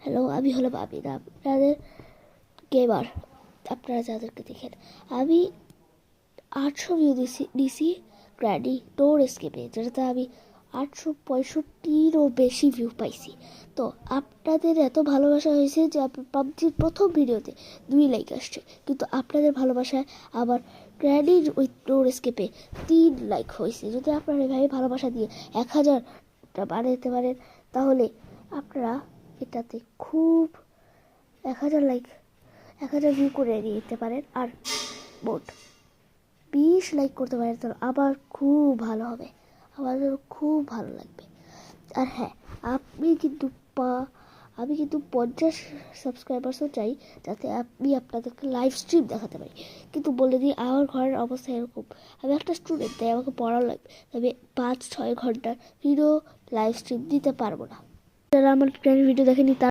Hello, আমি হলাম আমির, আপনাদের গেমার। আপনারা যাদেরকে দেখেন, আমি 800 ভিউ দিছি গ্র্যান্ডি টোর এস্কেপে, যেটাতে আমি 865-ও বেশি ভিউ পাইছি। তো আপনাদের এত ভালোবাসা হয়েছে যে পাবজির প্রথম ভিডিওতে 2 লাইক আসছে, কিন্তু আপনাদের ভালোবাসায় আবার গ্র্যান্ডির ওই টোর এস্কেপে 3 লাইক হয়েছে। যদি আপনারা এভাবে ভালোবাসা দিয়ে 1000টা বানাতে পারেন, তাহলে আপনারা এটাতে খুব 1000 লাইক 1000 ভিউ করে নিতে পারেন। আর মোট 20 লাইক করতে পারেন, তো আবার খুব ভালো হবে, আমাদের খুব ভালো লাগবে। আর হ্যাঁ, আমি কিন্তু 50 সাবস্ক্রাইবার্সও চাই, যাতে আমি আপনাদেরকে লাইভ স্ট্রিম দেখাতে পারি। কিন্তু বলে দিই, আমার ঘরের অবস্থা এরকম, আমি একটা স্টুডেন্ট, তাই আমাকে পড়া লাগবে। আমি 5-6 ঘন্টার ভিডিও লাইভ স্ট্রিম দিতে পারবো না। যারা আমার ভিডিও দেখেনি